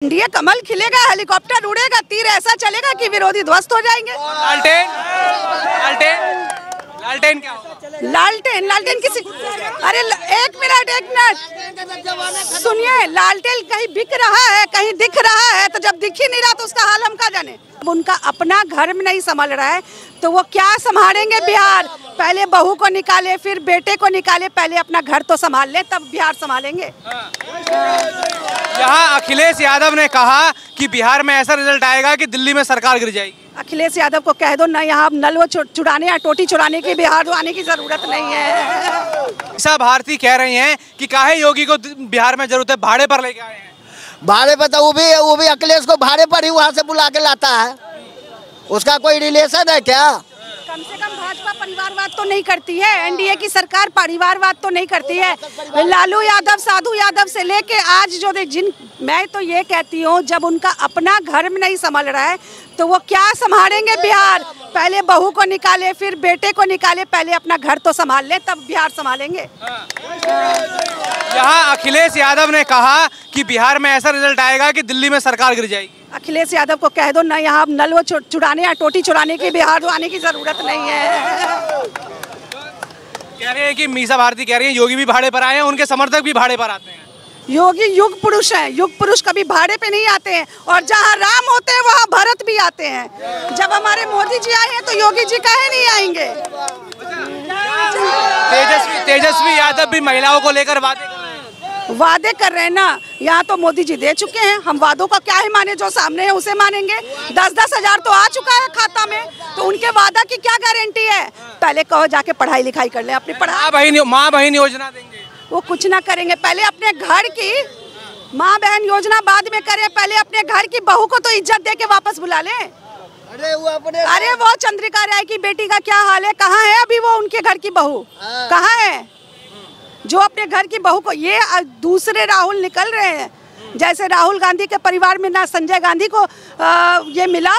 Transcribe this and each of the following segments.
India कमल खिलेगा, helicopter उड़ेगा, तीर ऐसा चलेगा कि विरोधी ध्वस्त हो जाएंगे। लालटेन लालटेन क्या होगा? लालटेन किसी, अरे एक मिनट सुनिए, लालटेन कहीं बिक रहा है, कहीं दिख रहा है, तो जब दिख ही नहीं रहा तो उसका हाल हम क्या जाने। उनका अपना घर में नहीं संभल रहा है तो वो क्या संभालेंगे बिहार। पहले बहू को निकाले, फिर बेटे को निकाले, पहले अपना घर तो संभाल ले, तब बिहार संभालेंगे। यहाँ अखिलेश यादव ने कहा कि बिहार में ऐसा रिजल्ट आएगा कि दिल्ली में सरकार गिर जाएगी। अखिलेश यादव को कह दो ना, यहाँ नल वो चुराने या टोटी चुराने की बिहार आने की जरूरत नहीं है। मीसा भारती कह रही हैं कि काहे योगी को बिहार में जरूरत है, भाड़े पर लेके आए हैं। भाड़े पर तो वो भी अखिलेश को भाड़े पर ही वहाँ से बुला के लाता है, उसका कोई रिलेशन है क्या? कम से कम भाजपा परिवारवाद तो नहीं करती है, एनडीए की सरकार परिवारवाद तो नहीं करती है। लालू यादव, साधु यादव से लेके आज जो मैं तो ये कहती हूँ, जब उनका अपना घर में नहीं संभल रहा है तो वो क्या संभालेंगे बिहार। पहले बहू को निकाले, फिर बेटे को निकाले, पहले अपना घर तो संभाल ले, तब बिहार संभालेंगे। यहाँ अखिलेश यादव ने कहा कि बिहार में ऐसा रिजल्ट आएगा कि दिल्ली में सरकार गिर जाएगी। अखिलेश यादव को कह दो ना, यहाँ नल वो चुराने या टोटी चुराने की बिहार आने की जरूरत नहीं है। कह रहे हैं कि मीसा भारती कह रही हैं योगी भी भाड़े पर आए हैं, उनके समर्थक भी भाड़े पर आते हैं। योगी युग पुरुष हैं, युग पुरुष कभी भाड़े पे नहीं आते हैं, और जहाँ राम होते हैं वहाँ भरत भी आते हैं। जब हमारे मोदी जी आए हैं तो योगी जी काहे नहीं आएंगे। तेजस्वी यादव भी महिलाओं को लेकर वादे कर रहे हैं ना। यहाँ तो मोदी जी दे चुके हैं, हम वादों का क्या ही माने, जो सामने है उसे मानेंगे। 10-10 हजार तो आ चुका है खाता में, तो उनके वादा की क्या गारंटी है। पहले कहो जाके पढ़ाई लिखाई कर ले, अपनी पढ़ाई। माँ बहन योजना देंगे, वो कुछ ना करेंगे। पहले अपने घर की माँ बहन योजना बाद में करे, पहले अपने घर की बहू को तो इज्जत दे के वापस बुला ले। अरे वो चंद्रिका राय की बेटी का क्या हाल है, कहाँ है अभी वो उनके घर की बहू, कहाँ है जो अपने घर की बहू को। ये दूसरे राहुल निकल रहे हैं, जैसे राहुल गांधी के परिवार में ना संजय गांधी को ये मिला,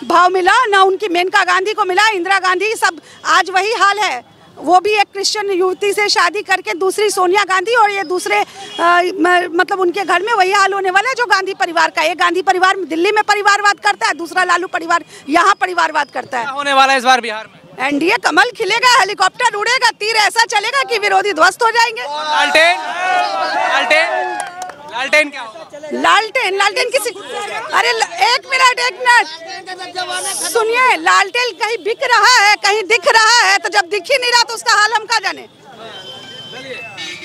भाव मिला, ना उनकी मेनका गांधी को मिला, इंदिरा गांधी, सब आज वही हाल है। वो भी एक क्रिश्चियन युवती से शादी करके, दूसरी सोनिया गांधी, और ये दूसरे मतलब उनके घर में वही हाल होने वाला है जो गांधी परिवार का। एक गांधी परिवार दिल्ली में परिवारवाद करता है, दूसरा लालू परिवार यहाँ परिवारवाद करता है। होने वाला है इस बार बिहार में। एनडीए कमल खिलेगा, हेलीकॉप्टर उड़ेगा, तीर ऐसा चलेगा कि विरोधी ध्वस्त हो जाएंगे। लालटेन क्या होगा? लालटेन किसी, अरे एक मिनट सुनिए, लालटेन कहीं बिक रहा है, कहीं दिख रहा है, तो जब दिख ही नहीं रहा तो उसका हाल हम क्या जाने।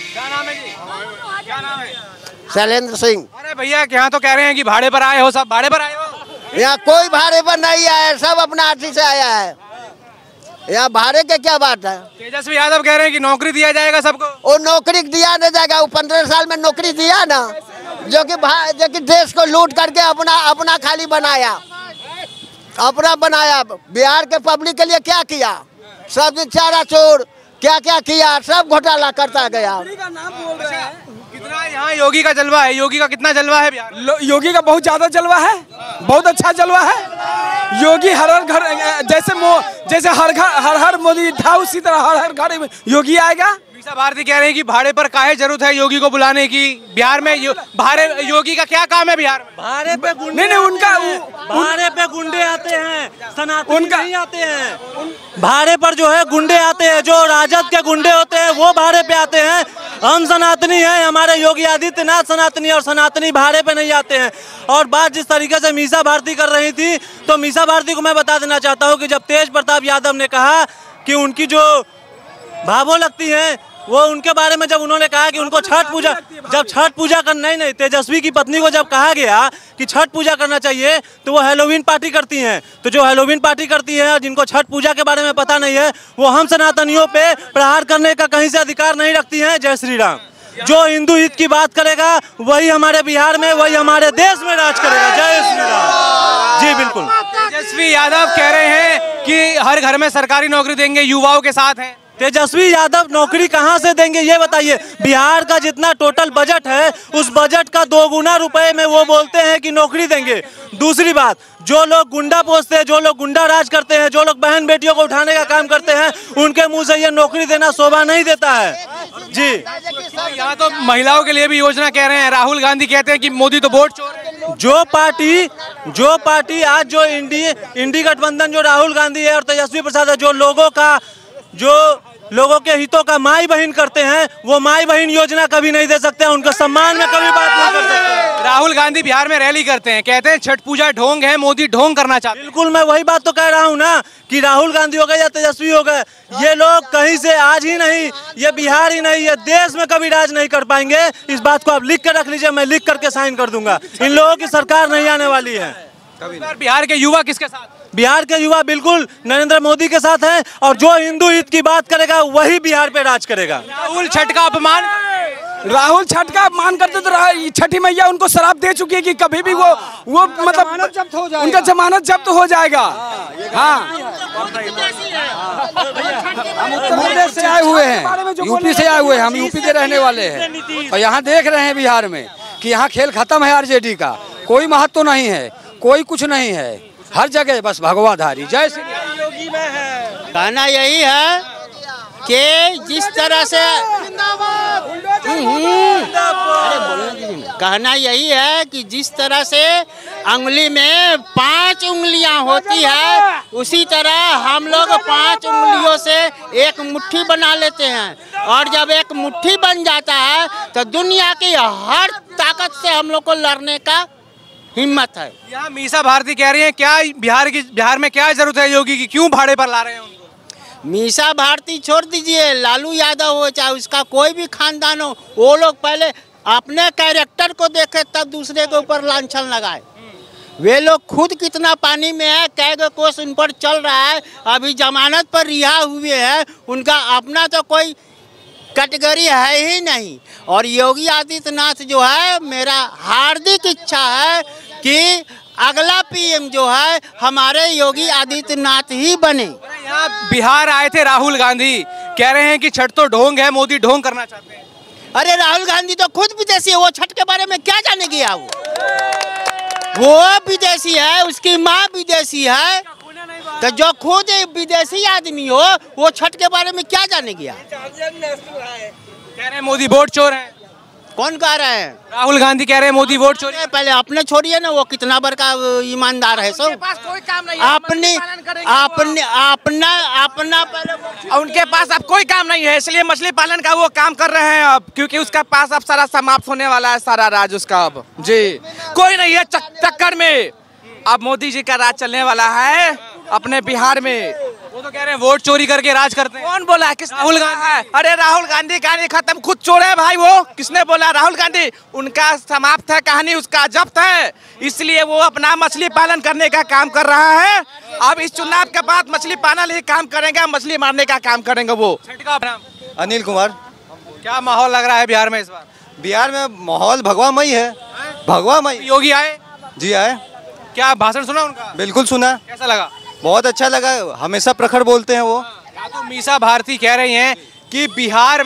क्या नाम है जी? क्या नाम है? शैलेंद्र सिंह। अरे भैया यहाँ तो कह रहे हैं कि भाड़े पर आए हो, सब भाड़े पर आए हो। यहाँ कोई भाड़े पर नहीं आया है, सब अपना हाथी से आया है। यहाँ भाड़े के क्या बात है। तेजस्वी यादव कह रहे हैं कि नौकरी दिया जाएगा सबको। वो नौकरी दिया नहीं जाएगा, वो 15 साल में नौकरी दिया ना, जो कि देश को लूट करके अपना खाली बनाया, अपना बनाया। बिहार के पब्लिक के लिए क्या किया, सब चारा चोर क्या क्या किया, सब घोटाला करता गया। कितना यहाँ योगी का जलवा है, योगी का कितना जलवा है बिहार? योगी का बहुत ज्यादा जलवा है, बहुत अच्छा जलवा है। योगी हर घर, जैसे हर मोदी था, उसी तरह हर घर योगी आएगा। मीसा भारती कह रहे हैं कि भाड़े पर काहे जरूरत है योगी को बुलाने की। बिहार में भाड़े योगी का क्या काम है बिहार में? भाड़े पे गुंडे नहीं उनका भाड़े पे गुंडे आते हैं, सनातनी नहीं आते हैं। भाड़े पर जो है गुंडे आते हैं, जो राजद के गुंडे होते हैं वो भाड़े पे आते हैं। हम सनातनी हैं, हमारे योगी आदित्यनाथ सनातनी, और सनातनी भाड़े पे नहीं आते हैं। और बात जिस तरीके से मीसा भारती कर रही थी, तो मीसा भारती को मैं बता देना चाहता हूँ कि जब तेज प्रताप यादव ने कहा कि उनकी जो भावो लगती हैं, वो उनके बारे में जब उन्होंने कहा कि उनको छठ पूजा करना, नहीं तेजस्वी की पत्नी को जब कहा गया कि छठ पूजा करना चाहिए, तो वो हैलोवीन पार्टी करती हैं। तो जो हैलोवीन पार्टी करती है और जिनको छठ पूजा के बारे में पता नहीं है, वो हम सनातनियों पे प्रहार करने का कहीं से अधिकार नहीं रखती हैं। जय श्री राम। जो हिंदू हित की बात करेगा वही हमारे बिहार में, वही हमारे देश में राज करेगा। जय श्री राम। जी बिल्कुल। तेजस्वी यादव कह रहे हैं कि हर घर में सरकारी नौकरी देंगे, युवाओं के साथ हैं। तेजस्वी यादव नौकरी कहां से देंगे ये बताइए। बिहार का जितना टोटल बजट है उस बजट का 2 गुना रुपए में वो बोलते हैं कि नौकरी देंगे। दूसरी बात, जो लोग गुंडा पोसते हैं, जो लोग गुंडा राज करते हैं, जो लोग बहन बेटियों को उठाने का काम करते हैं, उनके मुंह से ये नौकरी देना शोभा नहीं देता है जी। यहाँ तो महिलाओं के लिए भी योजना कह रहे हैं, राहुल गांधी कहते हैं कि मोदी तो वोट चोर है। जो पार्टी आज जो इंडी गठबंधन जो राहुल गांधी है और तेजस्वी प्रसाद है, जो लोगों के हितों का माई बहन करते हैं, वो माई बहन योजना कभी नहीं दे सकते हैं, उनके सम्मान में कभी बात नहीं कर सकते। राहुल गांधी बिहार में रैली करते हैं, कहते हैं छठ पूजा ढोंग है, मोदी ढोंग करना चाहते हैं। बिल्कुल, मैं वही बात तो कह रहा हूँ ना कि राहुल गांधी हो गए या तेजस्वी हो गए, ये लोग कहीं से आज ही नहीं, ये बिहार ही नहीं, ये देश में कभी राज नहीं कर पाएंगे। इस बात को आप लिख कर रख लीजिए, मैं लिख करके साइन कर दूंगा। इन लोगों की सरकार नहीं आने वाली है। बिहार के युवा किसके साथ? बिहार के युवा बिल्कुल नरेंद्र मोदी के साथ हैं, और जो हिंदू हित की बात करेगा वही बिहार पे राज करेगा। राहुल छठ का अपमान करते तो छठी मैया उनको श्राप दे चुकी है कि कभी भी वो मतलब उनका जमानत जब्त हो जाएगा। हाँ, हम उत्तर प्रदेश से आए हुए हैं, यूपी से आए हुए हैं, हम यूपी के रहने वाले हैं, और यहाँ देख रहे हैं बिहार में कि यहाँ खेल खत्म है। आरजेडी का कोई महत्व नहीं है, कोई कुछ नहीं है, हर जगह बस भगवाधारी। जय श्री योगी में है। कहना यही है कि जिस तरह से कहना यही है कि जिस तरह से अंगुली में 5 उंगलियां होती है, उसी तरह हम लोग 5 उंगलियों से एक मुट्ठी बना लेते हैं, और जब एक मुट्ठी बन जाता है तो दुनिया की हर ताकत से हम लोग को लड़ने का हिम्मत है। यहाँ मीसा भारती कह रही हैं, क्या बिहार में क्या जरूरत है योगी की, क्यों भाड़े पर ला रहे हैं उनको? मीसा भारती छोड़ दीजिए, लालू यादव हो चाहे उसका कोई भी खानदान हो, वो लोग पहले अपने कैरेक्टर को देखे तब दूसरे के ऊपर लांछन लगाए। वे लोग खुद कितना पानी में है, कैग कोस उन पर चल रहा है, अभी जमानत पर रिहा हुए हैं, उनका अपना तो कोई कैटेगरी है ही नहीं। और योगी आदित्यनाथ जो है, मेरा हार्दिक इच्छा है कि अगला पीएम जो है हमारे योगी आदित्यनाथ ही बने। यहाँ बिहार आए थे राहुल गांधी, कह रहे हैं कि छठ तो ढोंग है, मोदी ढोंग करना चाहते हैं। अरे राहुल गांधी तो खुद विदेशी है, वो छठ के बारे में क्या जाने गया? वो विदेशी है, उसकी माँ विदेशी है, तो जो खुद विदेशी आदमी हो वो छठ के बारे में क्या जाने गया? कह रहे हैं मोदी वोट चोर है। कौन कह रहे हैं? राहुल गांधी कह रहे हैं मोदी वोट चोर है। पहले अपने छोड़िए ना, वो कितना बड़का ईमानदार है। सब कोई काम नहीं अपना पहले उनके पास अब कोई काम नहीं है, इसलिए मछली पालन का वो काम कर रहे हैं अब, क्योंकि उसका पास अब सारा समाप्त होने वाला है, सारा राज उसका अब जी कोई नहीं है चक्कर में। अब मोदी जी का राज चलने वाला है अपने बिहार में। वो तो कह रहे हैं वोट चोरी करके राज करते हैं। कौन बोला है? किस राहुल गांधी? अरे राहुल गांधी कहानी खत्म, खुद चोर है भाई वो। किसने बोला? राहुल गांधी। उनका समाप्त है कहानी, उसका जब्त है, इसलिए वो अपना मछली पालन करने का काम कर रहा है। अब इस चुनाव के बाद मछली पालन ही काम करेंगे, मछली मारने का काम करेंगे वो। अनिल कुमार। क्या माहौल लग रहा है बिहार में इस बार? बिहार में माहौल भगवामयी है, भगवामयी। योगी आए? जी आए। क्या भाषण सुना उनका? बिल्कुल सुना। कैसा लगा? बहुत अच्छा लगा, हमेशा प्रखर बोलते हैं वो। तो मीसा भारती कह रही हैं कि बिहार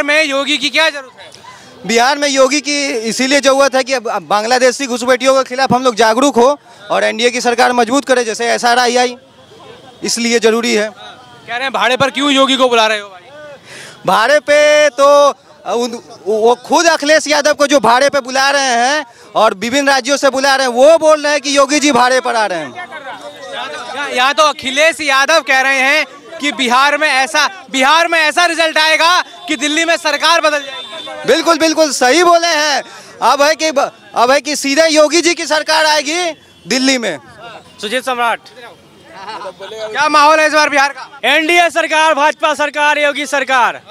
में योगी की क्या जरूरत है? बिहार में योगी की इसीलिए जरूरत है कि बांग्लादेशी घुसपैठियों के खिलाफ हम लोग जागरूक हो और एनडीए की सरकार मजबूत करे, जैसे SRI, इसलिए जरूरी है। कह रहे हैं भाड़े पर क्यों योगी को बुला रहे हो भाई? भाड़े पे तो वो खुद अखिलेश यादव को जो भाड़े पे बुला रहे हैं और विभिन्न राज्यों से बुला रहे हैं, वो बोल रहे हैं कि योगी जी भाड़े पर आ रहे हैं। यहाँ तो अखिलेश यादव कह रहे हैं कि बिहार में ऐसा रिजल्ट आएगा कि दिल्ली में सरकार बदल जाएगी। बिल्कुल बिल्कुल सही बोले हैं। अब है कि सीधे योगी जी की सरकार आएगी दिल्ली में। सुजीत सम्राट। क्या माहौल है इस बार बिहार का? एनडीए सरकार, भाजपा सरकार, योगी सरकार,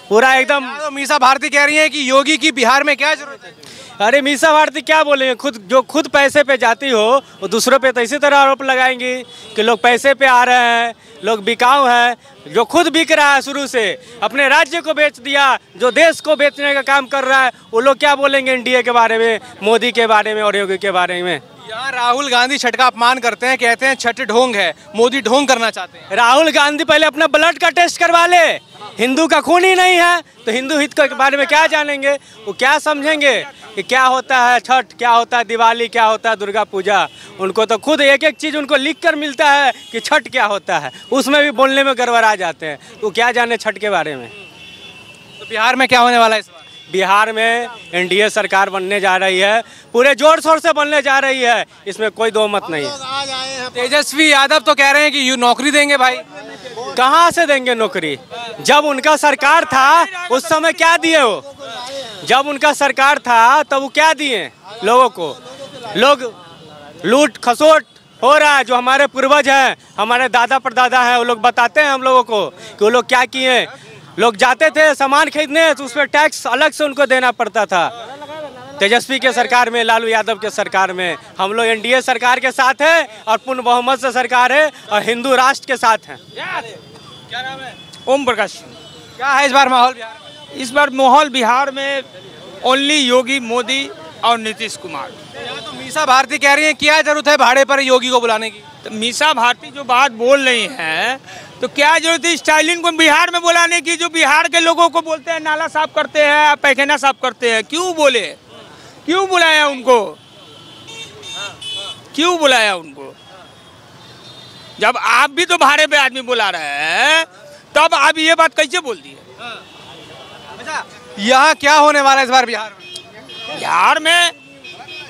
पूरा एकदम। तो मीसा भारती कह रही है कि योगी की बिहार में क्या जरूरत है? अरे मीसा भारती क्या बोलेंगे, खुद पैसे पे जाती हो वो दूसरों पे तो इसी तरह आरोप लगाएंगी कि लोग पैसे पे आ रहे हैं, लोग बिकाऊ है। जो खुद बिक रहा है शुरू से, अपने राज्य को बेच दिया, जो देश को बेचने का काम कर रहा है, वो लोग क्या बोलेंगे एनडीए के बारे में, मोदी के बारे में और योगी के बारे में। यहाँ राहुल गांधी छठ का अपमान करते हैं, कहते हैं छठ ढोंग है, मोदी ढोंग करना चाहते हैं। राहुल गांधी पहले अपना ब्लड का टेस्ट करवा ले, हिंदू का खून ही नहीं है तो हिंदू हित के बारे में क्या जानेंगे, वो क्या समझेंगे कि क्या होता है छठ, क्या होता है दिवाली, क्या होता है दुर्गा पूजा। उनको तो खुद एक एक चीज़ उनको लिख कर मिलता है कि छठ क्या होता है, उसमें भी बोलने में गड़बड़ा जाते हैं, तो क्या जाने छठ के बारे में। तो बिहार में क्या होने वाला है इस बार? बिहार में एनडीए सरकार बनने जा रही है, पूरे जोर शोर से बनने जा रही है, इसमें कोई दो मत नहीं है। तेजस्वी यादव तो कह रहे हैं कि नौकरी देंगे भाई। कहाँ से देंगे नौकरी? जब उनका सरकार था उस समय क्या दिए वो? जब उनका सरकार था तब वो क्या दिए लोगों को? लोग लूट खसोट हो रहा है। जो हमारे पूर्वज हैं, हमारे दादा परदादा हैं, वो लोग बताते हैं हम लोगों को कि वो लोग क्या किए। लोग जाते थे सामान खरीदने तो उस पर टैक्स अलग से उनको देना पड़ता था। तेजस्वी के सरकार में, लालू यादव के सरकार में हम लोग एनडीए सरकार के साथ हैं और पूर्ण बहुमत से सरकार है और हिंदू राष्ट्र के साथ हैं। क्या नाम है? ओम प्रकाश। क्या है इस बार माहौल बिहार में? इस बार माहौल बिहार में ओनली योगी, मोदी और नीतीश कुमार। तो मीसा भारती कह रही है क्या जरूरत है भाड़े पर योगी को बुलाने की? तो मीसा भारती जो बात बोल रही हैं तो क्या जरूरत है स्टाइलिन को बिहार में बुलाने की, जो बिहार के लोगों को बोलते हैं नाला साफ करते हैं, पैखाना साफ करते हैं? क्यों बोले, क्यों बुलाया उनको, क्यों बुलाया उनको? जब आप भी तो भाड़े पे आदमी बुला रहे हैं तब आप ये बात कैसे बोल दिए? अच्छा, यहाँ क्या होने वाला है इस बार बिहार में? बिहार में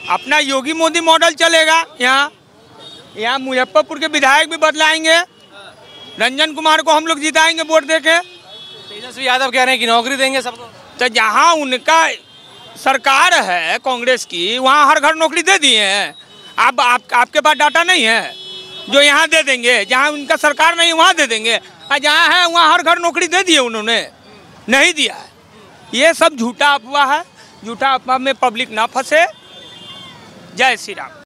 अपना योगी मोदी मॉडल चलेगा। यहाँ मुजफ्फरपुर के विधायक भी बदलाएंगे, रंजन कुमार को हम लोग जिताएंगे वोट देके। तेजस्वी यादव कह रहे हैं कि नौकरी देंगे सबको। तो जहाँ उनका सरकार है कांग्रेस की, वहाँ हर घर नौकरी दे दिए हैं। आपके पास डाटा नहीं है जो यहाँ दे देंगे? जहाँ उनका सरकार नहीं वहाँ दे देंगे, और जहाँ है वहाँ हर घर नौकरी दे दिए उन्होंने? नहीं दिया है। ये सब झूठा अफवाह है। झूठा अफवाह में पब्लिक ना फंसे। जय श्री राम।